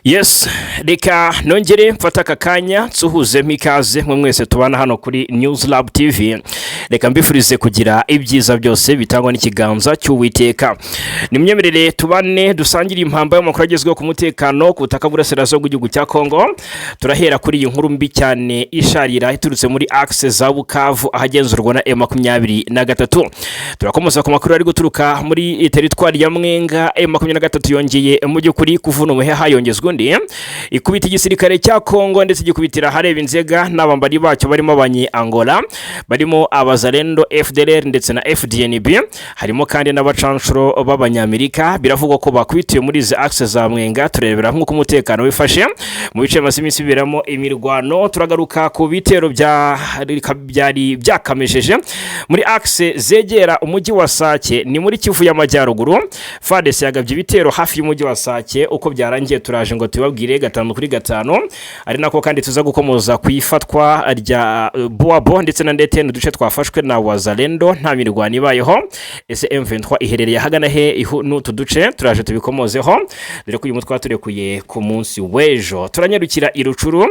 Yes, reka nongere mfata aka kanya nsuhuze mikaze mwe mwese tubana hano kuri News Lab TV. Reka mbifurize kugira ibyiza byose bitangwa n'ikiganza cy'Uwiteka. Nimyemerere tubane dusangira impamba y'amakuru agezweho ku mutekano ku butaka burasirazuba bw'igihugu cya Kongo. Turahera kuri iyi nkuru mbi cyane isharira iturutse muri axe za Bukavu ahagenzurwa na M23. Turakomoza ku makuru ari guturuka muri teritwari ya Mwenga. M23 yongeye mu by'ukuri kuvuna umuheha yongezwa undi ikubita igisirikare cya Kongo ndetse gikubitira hareba inzega n'abambari bacyo barimo abanye Angola, barimo abazalendo FDLR ndetse na FDNB, harimo kandi n'abacanshuro b'abanyamerika. Biravugwa ko bakubitiye muri izi axe za Mwenga. Turebera nk'uko umutekano wifashe mu bice masimisi biramo imirwano. Turagaruka ku bitero byari byakamejeje muri axe zegera umujyi wa Sake ni muri Kivu y'Amajyaruguru. FARDC yagabye ibitero hafi y'umujyi wa Sake. Uko byarangiye turaje ngo tubabwire 5-5, ari nako kandi tuza gukomoza kwifatwa rya Boabo ndetse na ndete n'uduce twafashwe na wazalendo. Nta mirwano ibayeho. Ese M23 iherereye hagana he n'utu duce? Turaje tubikomozeho dore ko uyu mutwe turekuye ku munsi w'ejo. Turanyarukira irucuru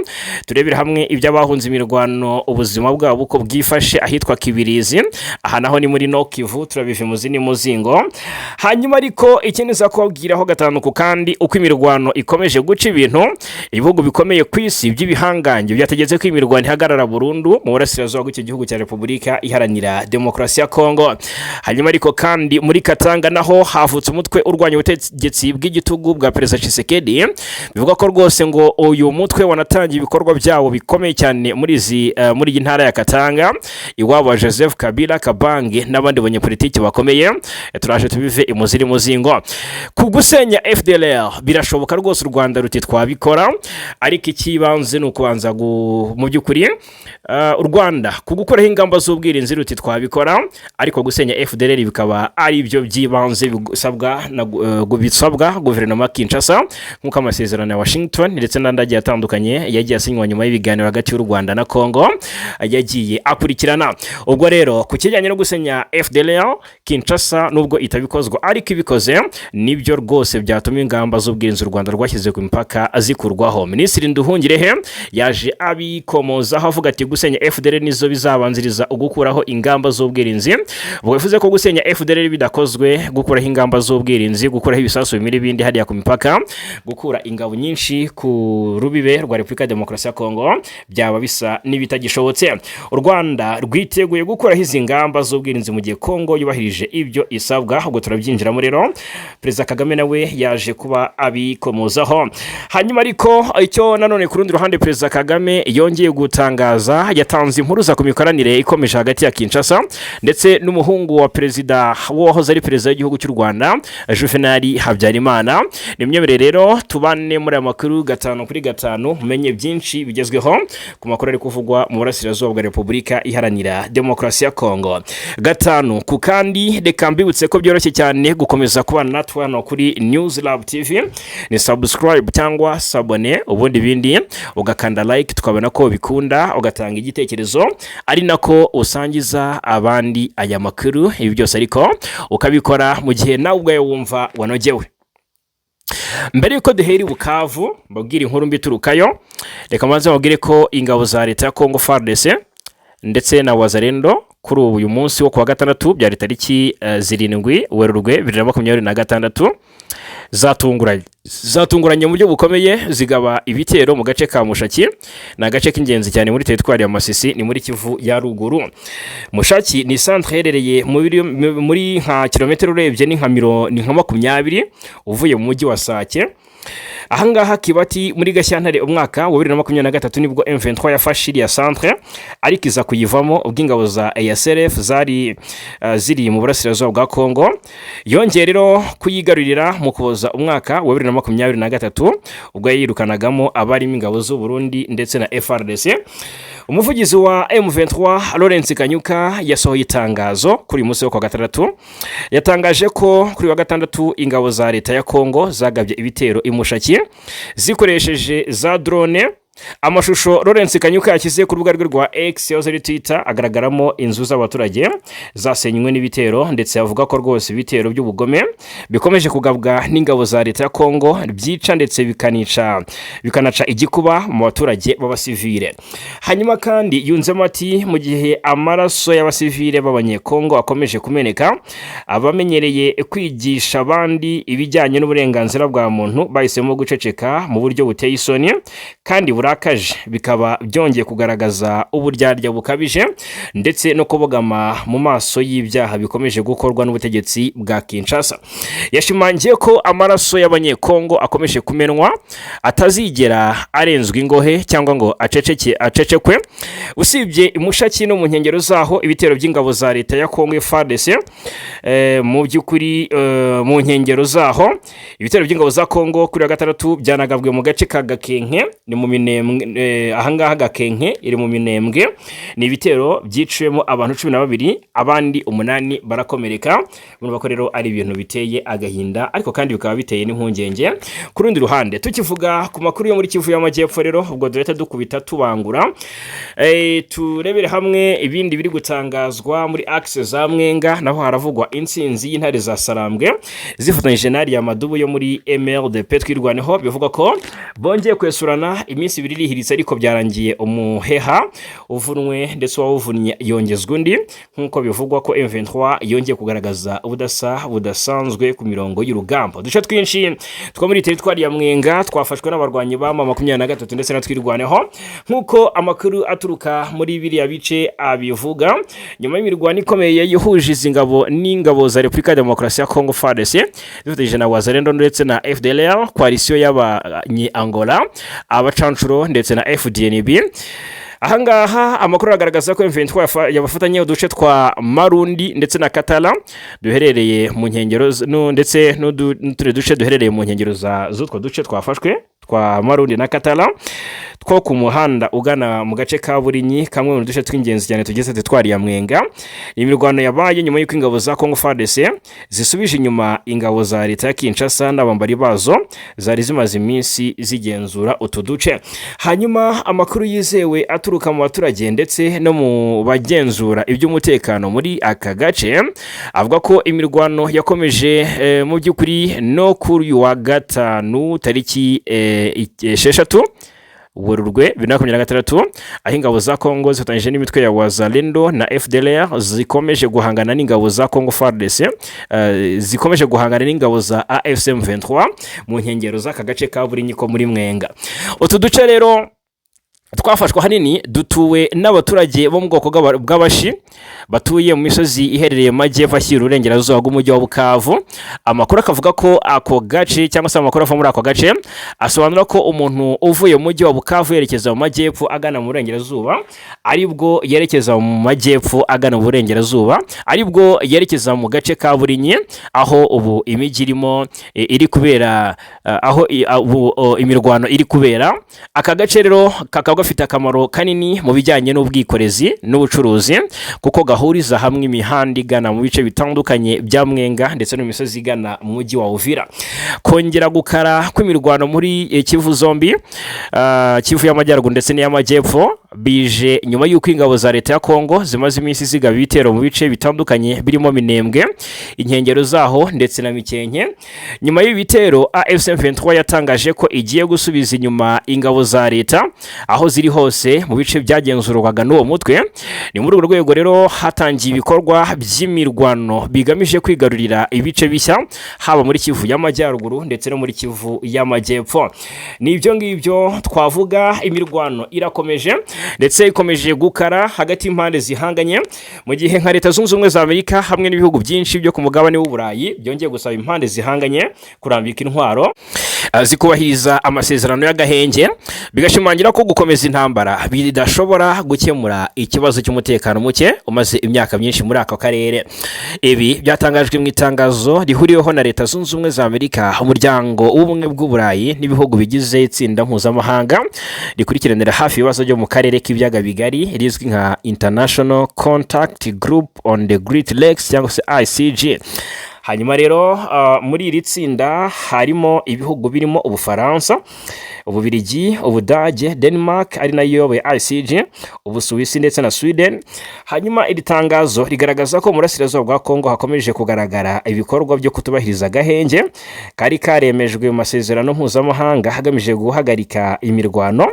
turebera hamwe iby'abahunze imirwano ubuzima bwabo uko bwifashe ahitwa Kibirizi. Aha naho ni muri Nokivu. Turabive mu zindi muzingo. Hanyuma ariko ikindi za kubabwiraho 5 kandi uko imirwano ikomeje guca ibintu. Ibihugu bikomeye ku isi by'ibihangange byategetse ko imirwano ihagarara burundu mu burasirazuba bw'iki gihugu cya Repubulika Iharanira Demokarasi ya Kongo. Hanyuma ariko kandi muri Katanga naho havutse umutwe urwanya ubutegetsi bw'igitugu bwa Perezida Tshisekedi. Bivuga ko rwose ngo uyu mutwe wanatangiye ibikorwa byawo bikomeye cyane muri iyi ntara ya Katanga. Iwabo Joseph Kabila Kabange n'abandi banyepolitiki bakomeye. Turaje tubive imuziri muzingo. Kugusenya FDLR birashoboka rwose u Rwanda ruti twabikora, ariko ikibanze nukubanza mu by'ukuri u Rwanda kugukuraho ingamba z'ubwirinzi ruti twabikora, ariko gusenya FDLR bikaba ari byo byibanze bisabwa guverinoma Kinshasa nk'uko amasezerano ya Washington ndetse n'andi atandukanye yagiye asinywa nyuma y'ibiganiro hagati y'u Rwanda na Kongo yagiye akurikirana. Ubwo rero ku kijyanye no gusenya FDLR Kinshasa nubwo itabikozwa ariko ibikoze nibyo rwose byatuma ingamba z'ubwirinzi u Rwanda rwashyize ku mipaka azikurwaho. Minisitiri Nduhungirehe yaje abikomozaho avuga ati gusenya FDLR nizo bizabanziriza ugukuraho ingamba z'ubwirinzi. Ubwo bivuze ko gusenya FDLR bidakozwe, gukuraho ingamba z'ubwirinzi, gukuraho ibisasu bimiri ibindi hariya ku mipaka, gukura ingabo nyinshi ku rubibe rwa Repubulika Demokarasi ya Kongo byaba bisa n'ibitagishobotse. U Rwanda rwiteguye gukuraho izi ngamba z'ubwirinzi mu gihe Kongo yubahirije ibyo isabwa. Ubwo turabyinjiramo rero. Perezida Kagame nawe yaje kuba abikomozaho. Hanyuma ariko icyo nanone ku rundi ruhande Perezida Kagame yongeye gutangaza, yatanze impuruza ku mikoranire ikomeje hagati ya Kinshasa ndetse n'umuhungu wa perezida wahoze ari perezida w'igihugu cy'u Rwanda Juvenal Habyarimana. Nimyemerere rero tubane muri aya makuru 5-5 umenye byinshi bigezweho ku makuru ari kuvugwa mu burasirazuba bwa Repubulika Iharanira Demokarasi ya Kongo. 5 ku kandi reka mbibutse ko byoroshye cyane gukomeza kubana natwe hano kuri News Lab TV. Ni subscribe cyangwa sabone, ubundi bindi ugakanda like tukabona ko bikunda, ugatanga igitekerezo ari nako usangiza abandi aya makuru. Ibi byose ariko ukabikora mu gihe nawe ubwawe wumva wanogewe. Mbere yuko duheri Bukavu mbabwira inkuru mbi turukayo, reka maze mbabwire ko ingabo za leta ya Kongo FARDC ndetse na wazalendo kuri uyu munsi wo kuwa 6 byari tariki 7 Werurwe 2026 zatunguranye mu buryo bukomeye zigaba ibitero mu gace ka Mushaki. Na agace k'ingenzi cyane muri teritwari ya Masisi ni muri Kivu ya ruguru. Mushaki ni centre herereye muri nka kilometero urebye ni nka 20 uvuye mu mujyi wa Sake. Ahangaha Kibati muri Gashyantare umwaka wa 2023 nibwo M23 yafashe iriya centre, ariko iza kuyivamo ubw'ingabo za ASRF ziri mu burasirazuba bwa Kongo. Yongeye rero kuyigarurira mu kuboza umwaka wa 2023 ubwo yirukanagamo abarimo ingabo z'u Burundi ndetse na FARDC. Umuvugizi wa M23 Lawrence Kanyuka yasohoye itangazo kuri munsi wo kwa 6. Yatangaje ko kuri wa 6 ingabo za leta ya Kongo zagabye ibitero imushaki zikoresheje za drone Amashusho Lawrence Kanyuka yashyize ku rubuga rwe rwa X yahoze ari Twitter agaragaramo inzu z'abaturage zasenywe n'ibitero, ndetse avuga ko rwose ibitero by'ubugome bikomeje kugabwa n'ingabo za leta ya Kongo byica ndetse bikanaca igikuba mu baturage b'abasivile. Hanyuma kandi yunzemo ati mu gihe amaraso y'abasivile b'abanyekongo akomeje kumeneka, abamenyereye kwigisha abandi ibijyanye n'uburenganzira bwa muntu bahisemo guceceka mu buryo buteye isoni kandi burakaje, bikaba byongeye kugaragaza uburyarya bukabije ndetse no kubogama mu maso y'ibyaha bikomeje gukorwa n'ubutegetsi bwa Kinshasa. Yashimangiye ko amaraso y'abanyekongo akomeje kumenwa atazigera arenzwa ingohe cyangwa ngo acecekwe. Usibye imushaki no mu nkengero zaho ibitero by'ingabo za leta ya Kongo FARDC, mu by'ukuri mu nkengero zaho ibitero by'ingabo za Kongo kuri wa gatandatu byanagabwe mu gace ka Gakenke, ni mu Minembwe. Ahangaha Gakenke iri mu Minembwe. Ni ibitero byiciwemo abantu 12, abandi 8 barakomereka. Murumva ko rero ari ibintu biteye agahinda, ariko kandi bikaba biteye n'impungenge. Ku rundi ruhande tukivuga ku makuru yo muri Kivu y'Amajyepfo rero, ubwo dureta dukubita tubangura, turebere hamwe ibindi biri gutangazwa muri axe za Mwenga. Naho haravugwa intsinzi y'intare za Sarambwe zifatanyije n'ari ya Madubu yo muri MLDP twirwaneho. Bivuga ko bongeye kwesurana iminsi 2 irihiritse, ariko byarangiye umuheha uvunwe ndetse wawuvunnye yongezwa undi, nkuko bivugwa ko M23 yongeye kugaragaza ubudasa budasanzwe ku mirongo y'urugamba. Duce twinshi two muri teritwari ya Mwenga twafashwe n'abarwanyi ba M23 ndetse na twirwaneho, nkuko amakuru aturuka muri biriya bice abivuga. Nyuma y'imirwano ikomeye yihuje izingabo n'ingabo za Repubulika ya Demokarasi ya Kongo FARDC zifatanyije na Wazalendo ndetse na FDLR, coalition y'abanyi Angola, abacancuro ndetse na FDNB. Ahangaha amakuru agaragaza ko M23 yabafatanye uduce twa Marundi ndetse na Katala duherereye mu nkengero ndetse n'uture duce duherereye mu nkengero z'utwo duce twafashwe twa Marundi na Katala, two ku muhanda ugana mu gace ka Burinyi, kamwe mu duce tw'ingenzi cyane tugeze tetwari ya Mwenga. Imirwano yabaye nyuma y'uko ingabo za Kongo FARDC zisubije inyuma ingabo za leta ya Kinshasa n'abambari bazo zari zimaze iminsi zigenzura utu duce. Hanyuma amakuru yizewe aturuka mu baturage ndetse no mu bagenzura iby'umutekano muri aka gace avuga ko imirwano yakomeje mu by'ukuri no kuri wa gatanu tariki 6 Werurwe 2026, aho ingabo za Kongo zifatanyije n'imitwe ya Wazalendo na FDLR zikomeje guhangana n'ingabo za Kongo FARDC, zikomeje guhangana n'ingabo za AFC M23 mu nkengero z'aka gace ka Burinyi ko muri Mwenga. Utu duce rero twafashwe hanini dutuwe n'abaturage bo mu bwoko bw'abashi batuye mu misozi iherereye mu majyepfo ashyira urengerazuba bw'umujyi wa Bukavu. Amakuru akavuga ko ako gace cyangwa se amakuru ava muri ako gace asobanura ko umuntu uvuye mu mujyi wa Bukavu yerekeza mu majyepfo agana mu burengerazuba, aribwo yerekeza mu majyepfo agana mu burengerazuba, aribwo yerekeza mu gace ka Burinyi, aho ubu imijyi irimo iri kubera, aho imirwano iri kubera. Aka gace rero kakaba gafite akamaro kanini mu bijyanye n'ubwikorezi n'ubucuruzi, kuko gahuriza hamwe imihanda igana mu bice bitandukanye bya Mwenga ndetse n'imisozi igana mu mujyi wa Uvira. Kongera gukara kw'imirwano muri Kivu zombi, Kivu y'Amajyaruguru ndetse n'iy'Amajyepfo, bije nyuma y'uko ingabo za leta ya Kongo zimaze iminsi zigaba ibitero mu bice bitandukanye birimo Minembwe, inkengero zaho ndetse na Mikenke. Nyuma y'ibitero AFC M23 yatangaje ko igiye gusubiza inyuma ingabo za leta aho ziri hose mu bice byagenzurwaga n'uwo mutwe. Ni muri urwo rwego rero hatangiye ibikorwa by'imirwano bigamije kwigarurira ibice bishya, haba muri Kivu y'Amajyaruguru ndetse no muri Kivu y'Amajyepfo. Ni ibyo ngibyo twavuga, imirwano irakomeje ndetse ikomeje gukara hagati y'impande zihanganye, mu gihe nka Leta Zunze Ubumwe za Amerika hamwe n'ibihugu byinshi byo ku mugabane w'Uburayi byongeye gusaba impande zihanganye kurambika intwaro zikubahiriza amasezerano y'agahenge, bigashimangira ko gukomeza intambara bidashobora gukemura ikibazo cy'umutekano muke umaze imyaka myinshi muri aka karere. Ibi byatangajwe mu itangazo rihuriweho na Leta Zunze Ubumwe za Amerika, umuryango w'ubumwe bw'Uburayi n'ibihugu bigize itsinda mpuzamahanga rikurikiranira hafi ibibazo byo mu karere k'ibiyaga bigari rizwi nka International Contact Group on the Great Lakes cyangwa se ICG. Hanyuma rero muri iri tsinda harimo ibihugu birimo Ubufaransa, Ububirigi, Ubudage, Denmark ari nayo iyoboye ICG, Ubusuwisi ndetse na Sweden. Hanyuma iri tangazo rigaragaza ko mu burasirazuba bwa Kongo hakomeje kugaragara ibikorwa byo kutubahiriza agahenge kari karemejwe mu masezerano mpuzamahanga hagamije guhagarika imirwano.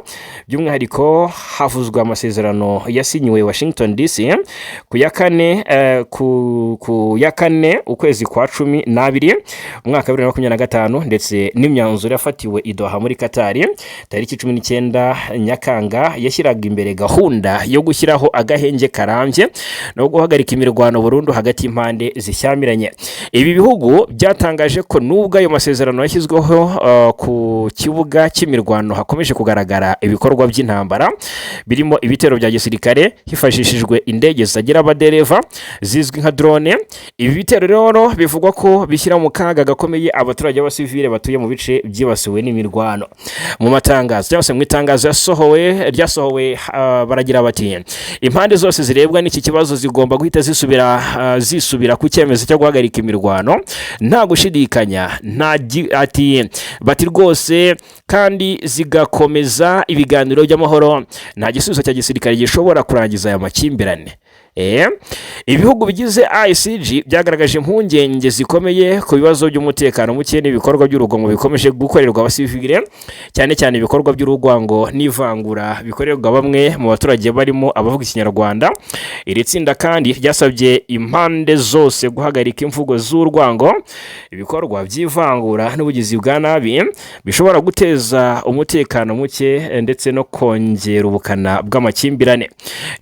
By'umwihariko havuzwe amasezerano yasinyiwe Washington DC ku ya kane ukwezi kwa 12 umwaka wa 2025 ndetse n'imyanzuro yafatiwe i Doha muri Qatar tariki 19 Nyakanga yashyiraga imbere gahunda yo gushyiraho agahenge karambye no guhagarika imirwano burundu hagati y'impande zishyamiranye. Ibi bihugu byatangaje ko nubwo ayo masezerano yashyizweho ku kibuga cy'imirwano hakomeje kugaragara ibikorwa by'intambara birimo ibitero bya gisirikare hifashishijwe indege zagira abadereva zizwi nka drone. Ibi bitero rero bivugwa ko bishyira mu kaga gakomeye abaturage b'abasivile batuye mu bice byibasiwe n'imirwano. Mu matangazo cyangwa se mu itangazo ryasohowe baragira bati impande zose zirebwa n'iki kibazo zigomba guhita zisubira ku cyemezo cyo guhagarika imirwano nta gushidikanya bati rwose kandi zigakomeza ibiganiro by'amahoro. Nta gisubizo cya gisirikare gishobora kurangiza aya makimbirane. Ibihugu bigize ICG byagaragaje impungenge zikomeye ku bibazo by'umutekano muke n'ibikorwa by'urugomo bikomeje gukorerwa abasivile, cyane cyane ibikorwa by'urugwango n'ivangura bikorerwa bamwe mu baturage barimo abavuga ikinyarwanda. Iri tsinda kandi ryasabye impande zose guhagarika imvugo z'urwango, ibikorwa by'ivangura n'ubugizi bwa nabi bishobora guteza umutekano muke ndetse no kongera ubukana bw'amakimbirane.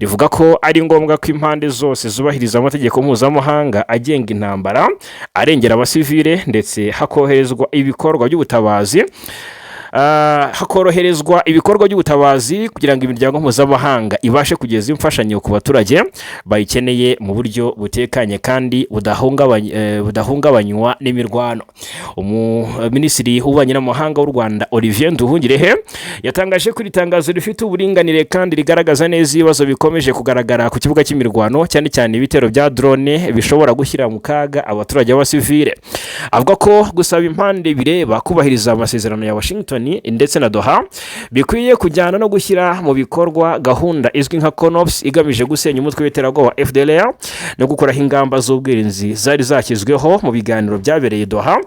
Rivuga ko ari ngombwa ko impande zose zubahiriza amategeko mpuzamahanga agenga intambara arengera abasivile ndetse hakoroherezwa ibikorwa by'ubutabazi kugira ngo imiryango mpuzamahanga ibashe kugeza imfashanyo ku baturage bayikeneye mu buryo butekanye kandi budahungabanywa n'imirwano. Minisitiri w'ububanyi n'amahanga w'u Rwanda Olivier Nduhungirehe yatangaje ko iri tangazo rifite uburinganire kandi rigaragaza neza ibibazo bikomeje kugaragara ku kibuga cy'imirwano, cyane cyane ibitero bya drone bishobora gushyira mu kaga abaturage b'abasivile. Avuga ko gusaba impande bireba kubahiriza amasezerano ya Washington ndetse na Doha bikwiye kujyana no gushyira mu bikorwa gahunda izwi nka CONOPS igamije gusenya umutwe w'iterabwoba wa FDLR no gukoraho ingamba z'ubwirinzi zari zashyizweho mu biganiro byabereye Doha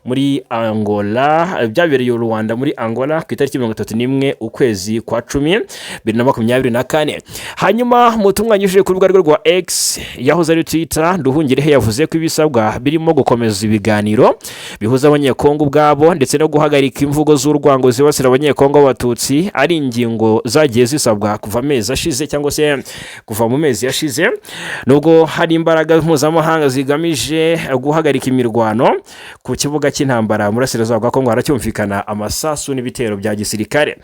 muri Angola, byabereye u Rwanda muri Angola ku itariki 31 ukwezi kwa 10 2024. Hanyuma mutunganyije ku rubuga rwa X yahoze ari Twitter, Nduhungirehe yavuze ko ibisabwa birimo gukomeza ibiganiro bihuza abanyekongo ubwabo ndetse no guhagarika imvugo z'urwango zibasira abanyekongo b'abatutsi ari ingingo zagiye zisabwa kuva amezi ashize cyangwa se kuva mu mezi yashize, nubwo hari imbaraga mpuzamahanga zigamije guhagarika imirwano ku kibuga cy'intambara mu burasirazuba bwa Kongo haracyumvikana amasasu n'ibitero bya gisirikare.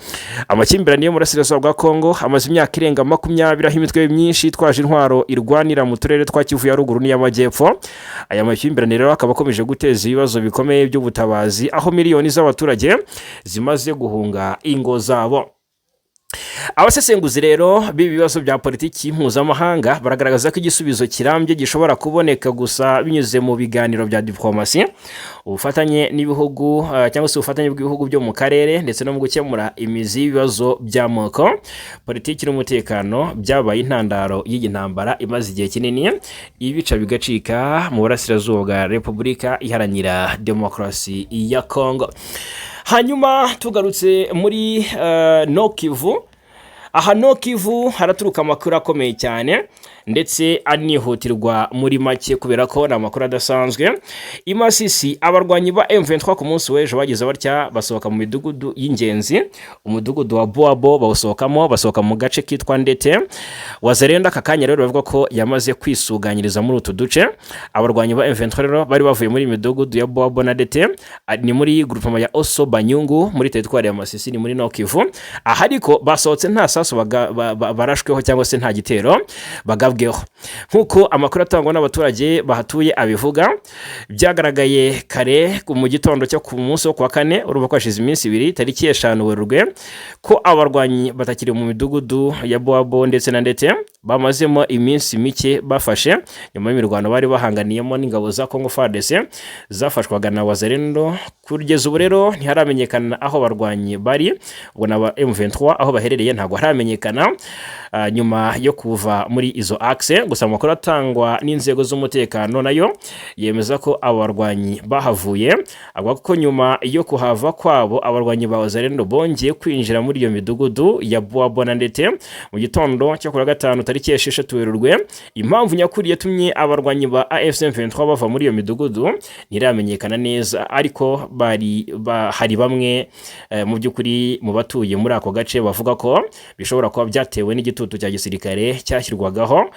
Amakimbirane yo mu burasirazuba bwa Kongo amaze imyaka irenga 20 aho imitwe myinshi itwaje intwaro irwanira mu turere twa Kivu ya ruguru n'iy'amajyepfo. Aya makimbirane rero akaba akomeje guteza ibibazo bikomeye by'ubutabazi aho miliyoni z'abaturage zimaze guhunga ingo zabo. Abasesenguzi rero b'ibibazo bya politiki mpuzamahanga baragaragaza ko igisubizo kirambye gishobora kuboneka gusa binyuze mu biganiro bya diplomasi, ubufatanye n'ibihugu cyangwa se ubufatanye bw'ibihugu byo mu karere ndetse no mu gukemura imizi y'ibibazo by'amoko, politiki n'umutekano byabaye intandaro y'iyi ntambara imaze igihe kinini ibica bigacika mu burasirazuba bwa Repubulika Iharanira Demokarasi ya Kongo. Hanyuma tugarutse muri Nord Kivu. Aha Nord Kivu haraturuka amakuru akomeye cyane ndetse anihutirwa muri make kubera ko na amakuru adasanzwe. Imasisi abarwanyi ba M23 ku munsi w'ejo bageze batya basohoka mu midugudu y'ingenzi, umudugudu wa Boabo basohoka mu gace kitwa Ndete. Wazarenda kakanya rero bavuga ko yamaze kwisuganyiriza muri utu duce. Abarwanyi ba M23 rero bari bavuye muri midugudu ya Boabo na Ndete, ni muri groupement ya Oso Banyungu muri territoire ya Masisi ni muri Nord Kivu. Aha ariko basohotse nta sasu barashweho cyangwa se nta gitero bagabweho. Nkuko amakuru atangwa n'abaturage bahatuye abivuga, byagaragaye kare mu gitondo cyo ku munsi wo kwa kane uruba kwashize iminsi 2 tariki 5 Werurwe ko abarwanyi batakiri mu midugudu ya Boabo ndetse na Ndete, bamazemo iminsi mike bafashe nyuma y'imirwano bari bahanganiyemo n'ingabo za Congo FARDC zafashwaga na Wazalendo. Kugeza ubu rero ntiharamenyekana aho barwanyi bari, ubwo na M23 aho baherereye ntabwo haramenyekana nyuma yo kuva muri izo axe. Gusa amakuru atangwa n'inzego z'umutekano nayo yemeza ko abo barwanyi bahavuye, avuga ko nyuma yo kuhava kwabo abarwanyi ba Wazalendo bongeye kwinjira muri iyo midugudu ya Bwabona ndetse mu gitondo cyo kuri gatanu tariki 6 Werurwe. Impamvu nyakuri yatumye abarwanyi ba AFC M23 bava muri iyo midugudu ntiramenyekana neza, ariko hari bamwe mu by'ukuri mu batuye muri ako gace bavuga ko bishobora kuba byatewe n'igitutu cya gisirikare cyashyirwagaho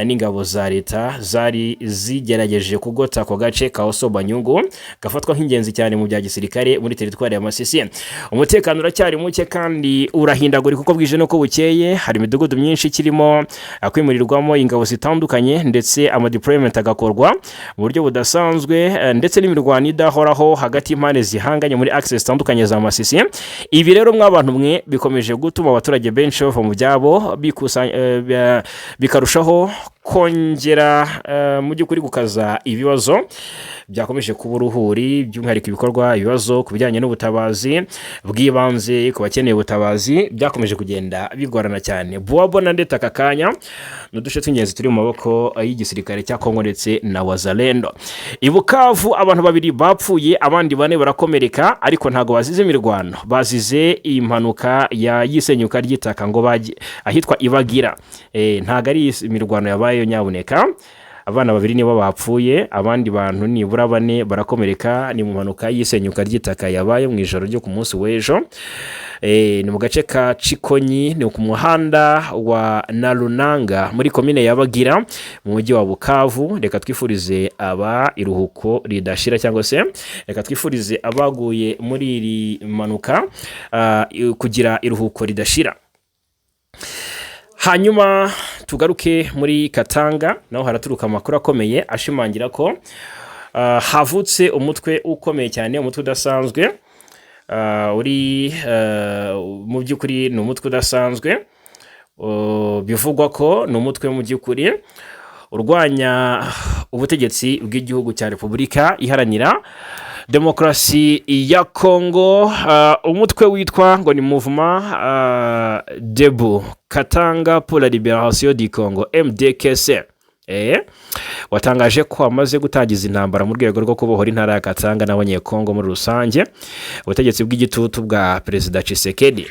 n'ingabo za leta zari zigerageje kugota ako gace ka Osobanyungu gafatwa nk'ingenzi cyane mu bya gisirikare muri teritwari ya Masisi. Umutekano uracyari muke kandi urahindagurika uko bwije no ko bukeye. Hari imidugudu myinshi kirimo akwimurirwamo ingabo zitandukanye ndetse amadeployment agakorwa mu buryo budasanzwe, ndetse n'imirwano idahoraho hagati y'impande zihanganye muri access zitandukanye za Masisi. Ibi rero mw'abantu mwe bikomeje gutuma abaturage benshi bava mu byabo bikarushaho kongera mu by'ukuri gukaza ibibazo byakomeje kuba uruhuri, by'umwihariko ibibazo ku bijyanye n'ubutabazi bw'ibanze ku bakeneye ubutabazi byakomeje kugenda bigorana cyane. Bwabona ndetse aka kanya n'uduce tw'ingenzi turi mu maboko y'igisirikare cya Kongo ndetse na Wazalendo. I Bukavu abantu 2 bapfuye, abandi 4 barakomereka, ariko ntago bazize imirwano, bazize impanuka y'isenyuka ry'itaka ngo ahitwa Ibagira. Ntago ari imirwano yabaye nyabuneka. Abana 2 nibo bapfuye, abandi bantu nibura 4 barakomereka. Ni mu mpanuka y'isenyuka ry'itaka yabaye mu ijoro ryo ku munsi w'ejo. Ni mu gace ka Cikonyi, ni ku muhanda wa Narunanga muri komine ya Bagira mu mujyi wa Bukavu. Reka twifurize aba iruhuko ridashira, cyangwa se reka twifurize abaguye muri iri manuka kugira iruhuko ridashira. Hanyuma tugaruke muri Katanga, naho haraturuka amakuru akomeye ashimangira ko havutse umutwe ukomeye cyane, umutwe udasanzwe uri mu by'ukuri ni umutwe udasanzwe. Bivugwa ko ni umutwe mu by'ukuri urwanya ubutegetsi bw'igihugu cya Repubulika Iharanira Demokarasi ya Kongo. Umutwe witwa ngo ni Mouvement Debout Katanga pour la Libération du Congo, MDKC. Watangaje ko amaze gutangiza intambara mu rwego rwo kubohora intara ya Katanga n'abanyekongo muri rusange ubutegetsi bw'igitutu bwa Perezida Tshisekedi.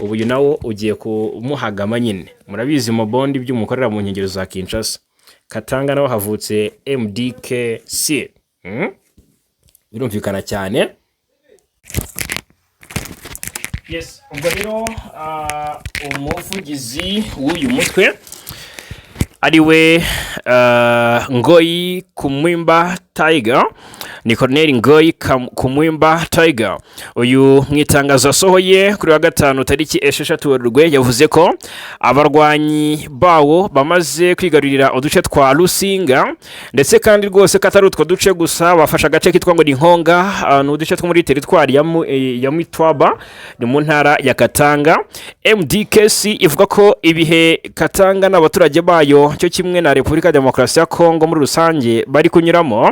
Ubu nawo ugiye kumuhagama nyine. Murabizi mu bondi by'umukorera mu nkengero za Kinshasa. Katanga naho havutse MDKC. Birumvikana cyane. Yes, ubwo rero umuvugizi w'uyu mutwe ariwe Ngoyi Kumwimba Tiger, ni Colonel Ngoyi Kumwimba Tiger. Uyu mwitangazo asohoye kuri wa gatanu tariki 6 Werurwe yavuze ko abarwanyi bawo bamaze kwigarurira uduce twa Rusinga, ndetse kandi rwose katari utwo duce gusa bafasha agace kitwa ngo ni Nkonga, n'uduce two muri teritwari ya Mitwaba ni mu ntara ya Katanga. MDKC ivuga ko ibihe Katanga n'abaturage bayo cyo kimwe na Repubulika Demokarasi ya Kongo muri rusange bari kunyuramo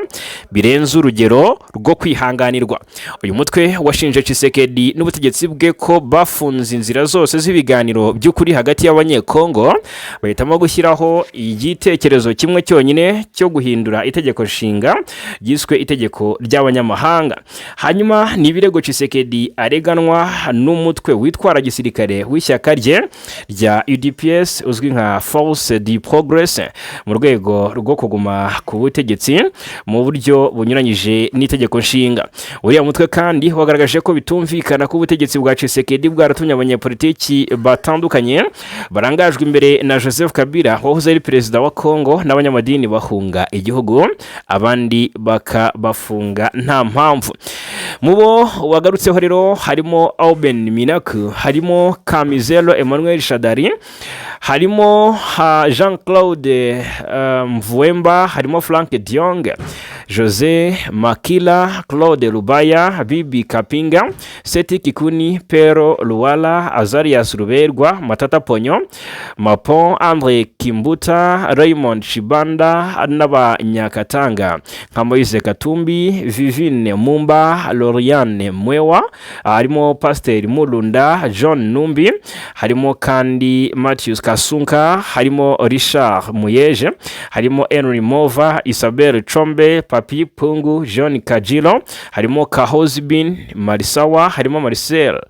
birenze urugero rwo kwihanganirwa. Uyu mutwe washinje Tshisekedi n'ubutegetsi bwe ko bafunze inzira zose z'ibiganiro by'ukuri hagati y'abanyekongo, bahitamo gushyiraho igitekerezo kimwe cyonyine cyo guhindura itegeko nshinga ryiswe itegeko ry'abanyamahanga. Hanyuma n'ibirego Tshisekedi areganwa n'umutwe witwara gisirikare w'ishyaka rye rya UDPS uzwi nka Force du Progress mu rwego rwo kuguma ku butegetsi mu buryo bunyuranyije n'itegeko nshinga. Uriya mutwe kandi wagaragaje ko bitumvikana ko ubutegetsi bwa Tshisekedi bwaratumye abanyepolitiki batandukanye barangajwe imbere na Joseph Kabila wahoze ari perezida wa Kongo n'abanyamadini bahunga igihugu, abandi bakabafunga nta mpamvu. Mubo wagarutseho rero harimo Auben Minaku, harimo Kamizelo Emmanuel Shadari, harimo Jean-Claude Mvuemba, harimo Frank Diong, Jose Makila, Claude Rubaya, Bibi Kapinga, Seti Kikuni, Pero Luwala, Azarias Ruberwa, Matata Ponyo, Mapon, Andre Kimbuta, Raymond Shibanda n'abanyakatanga nka Moise Katumbi, Vivine Mumba, Loriane Mwewa, harimo Pasteur Mulunda, John Numbi, harimo kandi Matthews Kasunka, harimo Richard Muyeje, harimo Henry Mova, Isabel Chombe, Papi Pungu, John Kajilo, harimo Kahozibin Marisawa, harimo Marcel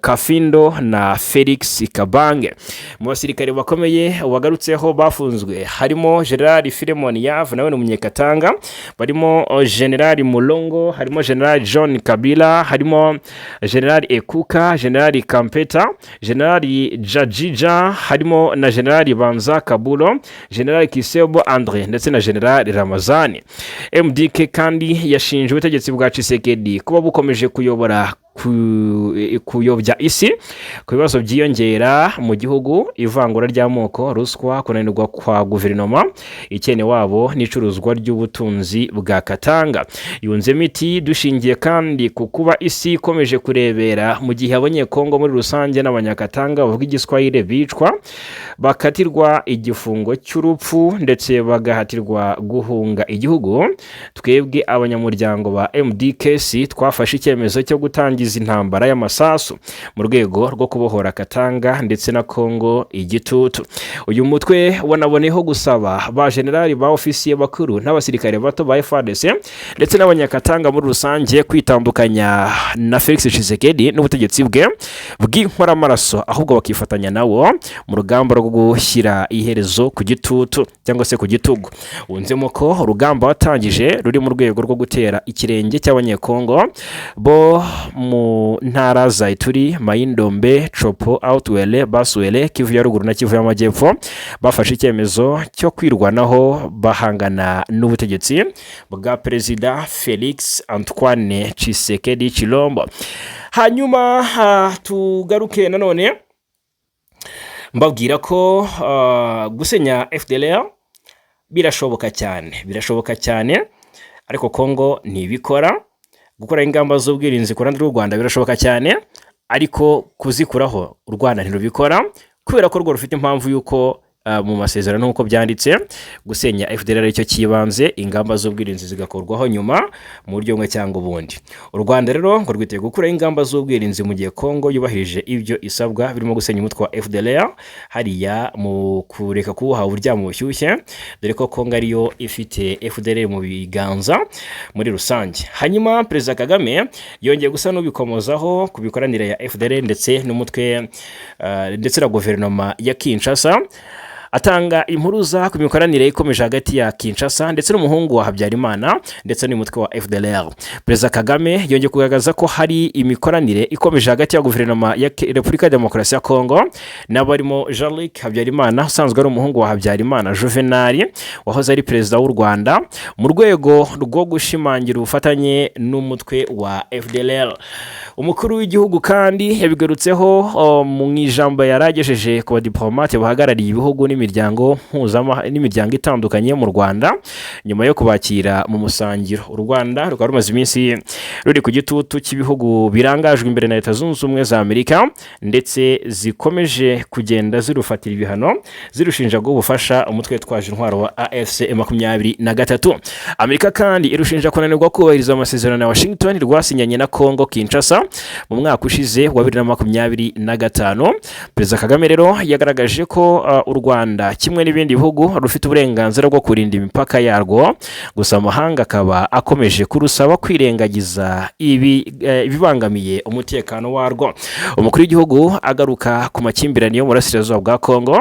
Kafindo na Felix Kabange. Mu basirikare bakomeye wagarutseho bafunzwe harimo General Philemon Yav nawe n'umunyekatanga, barimo General Mulongo, harimo General John Kabila, harimo General Ekuka, General Kampeta, General Jajija, harimo na General Banza Kabulo, General Kisebo Andre ndetse na General Ramazani. MDK kandi yashinje ubutegetsi bwa Tshisekedi kuba bukomeje kuyobya isi ku bibazo byiyongera mu gihugu, ivangura ry'amoko, ruswa, kunanirwa kwa guverinoma, ikene wabo n'icuruzwa ry'ubutunzi bwa Katanga. Yunzemo iti dushingiye kandi ku kuba isi ikomeje kurebera mu gihe abanyekongo muri rusange n'abanyakatanga bavuga igiswahili bicwa, bakatirwa igifungo cy'urupfu ndetse bagahatirwa guhunga igihugu, twebwe abanyamuryango ba MDKC twafashe icyemezo cyo gutangiza intambara y'amasasu mu rwego rwo kubohora Katanga ndetse na Kongo igitutu. Uyu mutwe wanaboneho gusaba ba generali ba ofisiye bakuru n'abasirikare bato ba FARDC ndetse n'abanyakatanga muri rusange kwitandukanya na Felix Tshisekedi n'ubutegetsi bwe bw'inkoramaraso, ahubwo bakifatanya nawo mu rugamba rwo gushyira iherezo ku gitutu cyangwa se ku gitugu. Unzemo ko urugamba watangije ruri mu rwego rwo gutera ikirenge cy'abanyekongo bo mu ntara za Ituri, Mayindombe, Chopo, Outwele, Baswele, Kivu ya ruguru na Kivu y'amajyepfo, bafashe icyemezo cyo kwirwanaho bahangana n'ubutegetsi bwa Perezida Felix Antoine Tshisekedi Chilombo. Hanyuma tugaruke nanone mbabwira ko gusenya FDLR birashoboka cyane, ariko Kongo ntibikora. Gukora ingamba z'ubwirinzi ku ruhande rw'u Rwanda birashoboka cyane, ariko kuzikuraho u Rwanda ntirubikora, kubera ko rwo rufite impamvu y'uko mu masezerano nk'uko byanditse gusenya FDLR icyo kibanze, ingamba z'ubwirinzi zigakorwaho nyuma mu buryo bumwe cyangwa ubundi. U Rwanda rero ngo rwiteye gukura ingamba z'ubwirinzi mu gihe Kongo yubahirije ibyo isabwa, birimo gusenya umutwe wa FDLR hariya mu kureka kuwuha uburyamo bushyushye, dore ko Kongo ariyo ifite FDLR mu biganza muri rusange. Hanyuma Perezida Kagame yongeye gusa n'ubikomozaho ku bikoranire ya FDLR ndetse n'umutwe ndetse na guverinoma ya Kinshasa, atanga impuruza ku mikoranire ikomeje hagati ya Kinshasa ndetse n'umuhungu wa Habyarimana ndetse n'umutwe wa FDLR. Perezida Kagame yongeye kugaragaza ko hari imikoranire ikomeje hagati ya guverinoma ya Repubulika ya Demokarasi ya Kongo n'abarimo Jean-Luc Habyarimana usanzwe ari umuhungu wa Habyarimana Juvenal wahoze ari perezida w'u Rwanda, mu rwego rwo gushimangira ubufatanye n'umutwe wa FDLR. Umukuru w'igihugu kandi yabigarutseho mu ijambo yaragejeje ku badiplomate bahagarariye ibihugu n'imiryango itandukanye mu Rwanda nyuma yo kubakira mu musangiro. U Rwanda rukaba rumaze iminsi ruri ku gitutu cy'ibihugu birangajwe imbere na Leta Zunze Ubumwe za Amerika, ndetse zikomeje kugenda zirufatira ibihano zirushinja gufasha umutwe twaje intwaro wa AFC M23. Amerika kandi irushinja kunanirwa kubahiriza amasezerano ya Washington rwasinyanye na Kongo Kinshasa mu mwaka ushize wa 2025. Perezida Kagame rero yagaragaje ko u Rwanda kimwe n'ibindi bihugu rufite uburenganzira bwo kurinda imipaka yarwo, gusa amahanga akaba akomeje kurusaba kwirengagiza ibibangamiye umutekano warwo. Umukuru w'igihugu agaruka ku makimbirane yo mu burasirazuba bwa Kongo,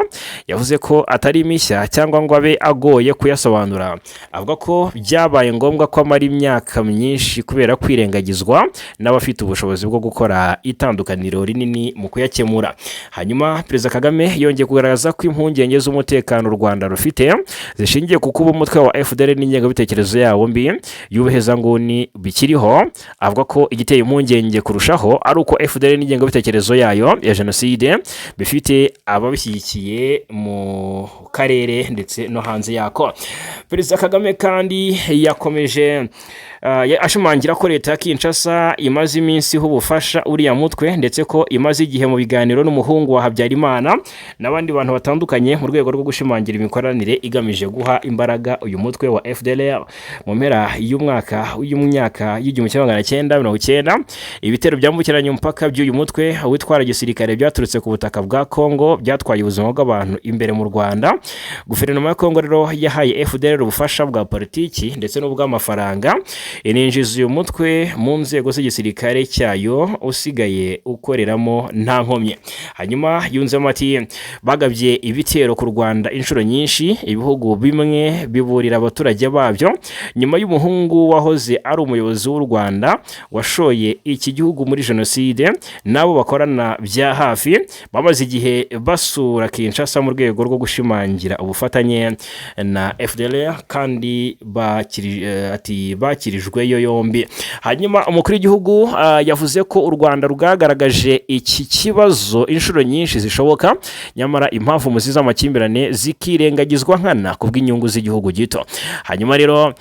yavuze ko atari mishya cyangwa ngo abe agoye kuyasobanura. Avuga ko byabaye ngombwa ko amara imyaka myinshi kubera kwirengagizwa n'abafite ubushobozi bwo gukora itandukaniro rinini mu kuyakemura. Hanyuma Perezida Kagame yongeye kugaragaza ko impungenge z'umutekano u Rwanda rufite zishingiye ku kuba umutwe wa FDL n'ingengabitekerezo yawo mbi y'ubuhezanguni bikiriho. Avuga ko igiteye impungenge kurushaho ari uko FDL n'ingengabitekerezo yayo ya jenoside bifite ababishyigikiye mu karere ndetse no hanze yako. Perezida Kagame kandi yakomeje ashimangira ko leta ya Kinshasa imaze iminsi h'ubufasha uriya mutwe ndetse ko imaze igihe mu biganiro n'umuhungu wa Habyarimana n'abandi bantu batandukanye mu rwego rwo gushimangira imikoranire igamije guha imbaraga uyu mutwe wa FDLR. Mu mpera y'umwaka w'1990 ibitero byambukiranya umupaka by'uyu mutwe witwara gisirikare byaturutse ku butaka bwa Kongo byatwaye ubuzima bw'abantu imbere mu Rwanda. Guverinoma ya Kongo rero yahaye FDLR ubufasha bwa politiki ndetse n'ubw'amafaranga ininjiza uyu mutwe mu nzego z'igisirikare cyayo usigaye ukoreramo nta nkomyi. Hanyuma yunzemo ati bagabye ibitero ku Rwanda inshuro nyinshi, ibihugu bimwe biburira abaturage babyo nyuma y'umuhungu wahoze ari umuyobozi w'u Rwanda washoye iki gihugu muri jenoside. Nabo bakorana bya hafi bamaze igihe basura Kinshasa mu rwego rwo gushimangira ubufatanye na FDLR kandi bakirijweyo yombi. Hanyuma umukuru w'igihugu yavuze ko u Rwanda rwagaragaje iki kibazo inshuro nyinshi zishoboka, nyamara impamvu muziza amakimbirane zikirengagizwa nkana kubw'inyungu z'igihugu gito. Hanyuma rero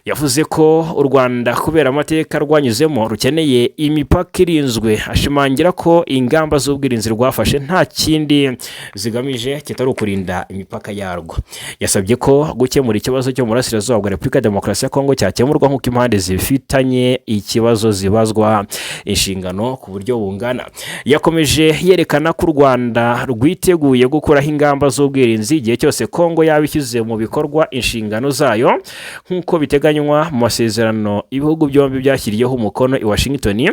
yavuze ko u Rwanda kubera amateka rwanyuzemo rukeneye imipaka irinzwe, ashimangira ko ingamba z'ubwirinzi rwafashe nta kindi zigamije kitari ukurinda imipaka yarwo. Yasabye ko gukemura ikibazo cyo mu burasirazuba bwa Repubulika ya Demokarasi ya Kongo cyakemurwa nk'uko impande zifitanye ikibazo zibazwa inshingano ku buryo bungana. Yakomeje yerekana ko u Rwanda rwiteguye gukuraho ingamba z'ubwirinzi igihe cyose Kongo yabishyize mu bikorwa inshingano zayo nk'uko biteganywa mu masezerano ibihugu byombi byashyiriyeho umukono i Washington